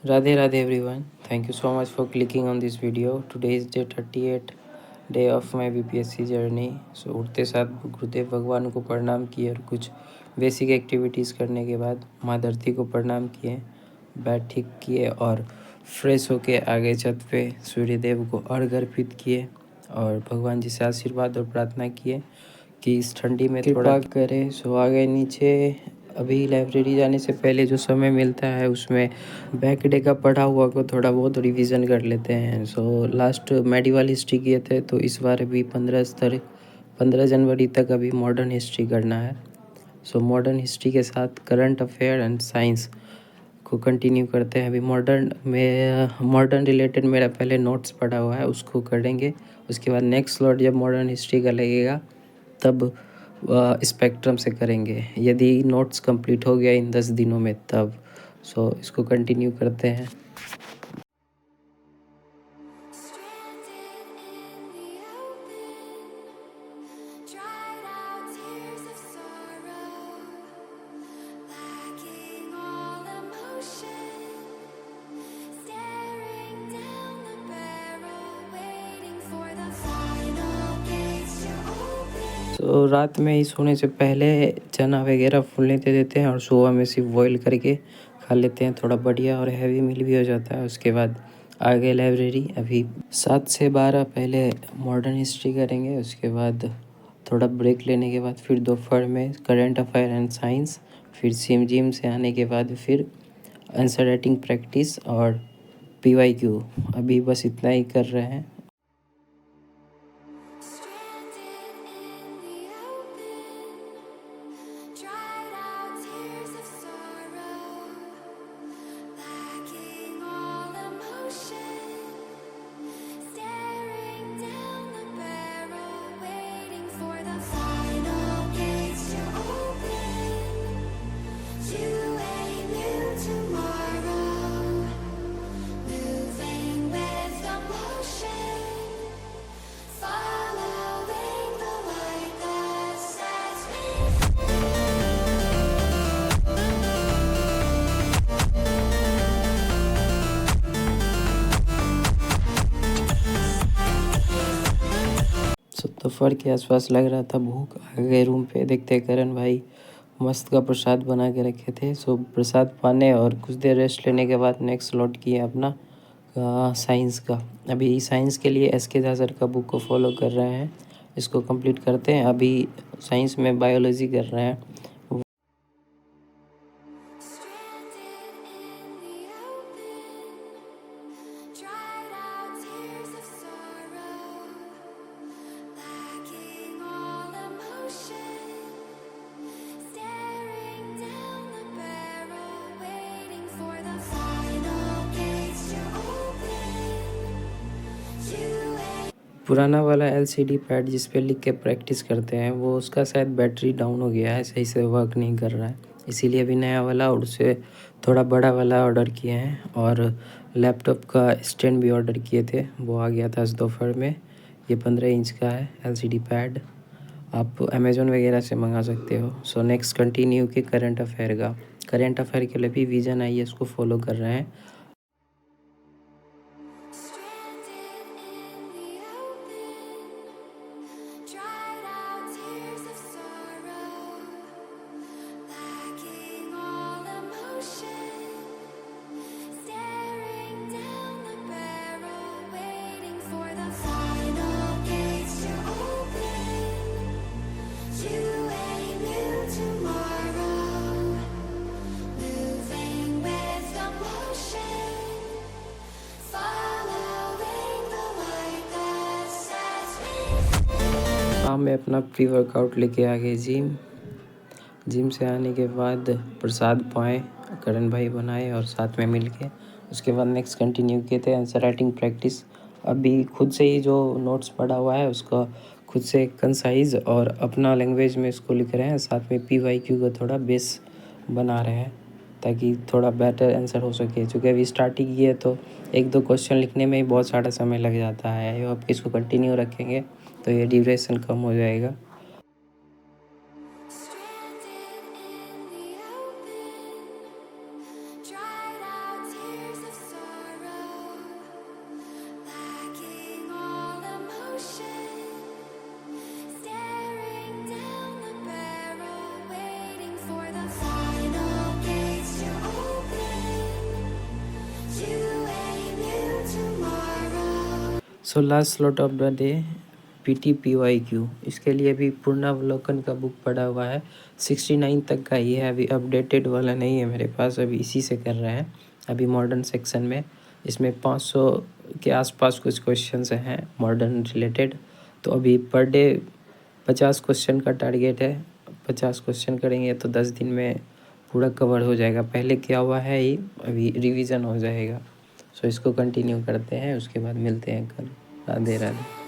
Radhe Radhe everyone. Thank you so much for clicking on this video. Today is day 38 day of my BPSC journey. So उठते साथ गुरुदेव भगवान को प्रणाम किए और कुछ बेसिक एक्टिविटीज़ करने के बाद माँ धरती को प्रणाम किए, बैठ ठीक किए और फ्रेश होके आगे छत पे सूर्यदेव को अर्घ अर्पित किए और भगवान जी से आशीर्वाद और प्रार्थना किए कि इस ठंडी में थोड़ा करे। सो आ गए नीचे। अभी लाइब्रेरी जाने से पहले जो समय मिलता है उसमें बैक डे का पढ़ा हुआ को थोड़ा बहुत रिवीजन कर लेते हैं। सो लास्ट मेडिवल हिस्ट्री किए थे, तो इस बार अभी 15 जनवरी तक अभी मॉडर्न हिस्ट्री करना है। सो मॉडर्न हिस्ट्री के साथ करंट अफेयर एंड साइंस को कंटिन्यू करते हैं। अभी मॉडर्न रिलेटेड मेरा पहले नोट्स पढ़ा हुआ है, उसको करेंगे। उसके बाद नेक्स्ट स्लॉट जब मॉडर्न हिस्ट्री का लगेगा तब स्पेक्ट्रम से करेंगे, यदि नोट्स कंप्लीट हो गया इन 10 दिनों में तब। सो इसको कंटिन्यू करते हैं। तो रात में ही सोने से पहले चना वगैरह फूलने दे देते हैं और सुबह में सिर्फ बॉयल करके खा लेते हैं। थोड़ा बढ़िया और हैवी मील भी हो जाता है। उसके बाद आगे लाइब्रेरी अभी 7 से 12 पहले मॉडर्न हिस्ट्री करेंगे। उसके बाद थोड़ा ब्रेक लेने के बाद फिर दोपहर में करंट अफेयर एंड साइंस, फिर जिम से आने के बाद फिर आंसर राइटिंग प्रैक्टिस और PYQ। अभी बस इतना ही कर रहे हैं। दोपहर के आसपास लग रहा था भूख, आ गए रूम पे। देखते करण भाई मस्त का प्रसाद बना के रखे थे। सो प्रसाद पाने और कुछ देर रेस्ट लेने के बाद नेक्स्ट स्लॉट किए अपना साइंस का। अभी साइंस के लिए SK झा सर का बुक को फॉलो कर रहे हैं, इसको कंप्लीट करते हैं। अभी साइंस में बायोलॉजी कर रहे हैं। पुराना वाला LCD पैड जिस पे लिख के प्रैक्टिस करते हैं वो उसका शायद बैटरी डाउन हो गया है, सही से वर्क नहीं कर रहा है। इसीलिए अभी नया वाला और उससे थोड़ा बड़ा वाला ऑर्डर किए हैं। और लैपटॉप का स्टैंड भी ऑर्डर किए थे, वो आ गया था इस दोपहर में। ये 15 इंच का है LCD पैड, आप अमेज़ोन वगैरह से मंगा सकते हो। सो नेक्स्ट कंटिन्यू के करंट अफेयर के लिए भी विजन IAS को फॉलो कर रहे हैं। शाम में अपना प्री वर्कआउट लेके आ गए जिम से आने के बाद प्रसाद पाए, करण भाई बनाए और साथ में मिल के उसके बाद नेक्स्ट कंटिन्यू किए थे आंसर राइटिंग प्रैक्टिस। अभी खुद से ही जो नोट्स पढ़ा हुआ है उसका खुद से कंसाइज और अपना लैंग्वेज में इसको लिख रहे हैं। साथ में PYQ का थोड़ा बेस बना रहे हैं ताकि थोड़ा बेटर आंसर हो सके। चूँकि अभी स्टार्टिंग की है तो 1-2 क्वेश्चन लिखने में ही बहुत सारा समय लग जाता है। अब इसको कंटिन्यू रखेंगे तो ये ड्यूरेशन कम हो जाएगा। So last slot of the day PTPYQ, इसके लिए अभी पुनरावलोकन का बुक पड़ा हुआ है, 69 तक का ही है, अभी अपडेटेड वाला नहीं है मेरे पास, अभी इसी से कर रहे हैं अभी मॉडर्न सेक्शन में। इसमें 500 के आसपास कुछ क्वेश्चंस हैं मॉडर्न रिलेटेड। तो अभी पर डे 50 क्वेश्चन का टारगेट है, 50 क्वेश्चन करेंगे तो 10 दिन में पूरा कवर हो जाएगा। पहले क्या हुआ है ही, अभी रिवीजन हो जाएगा। सो इसको कंटिन्यू करते हैं, उसके बाद मिलते हैं कल। राधे राधे।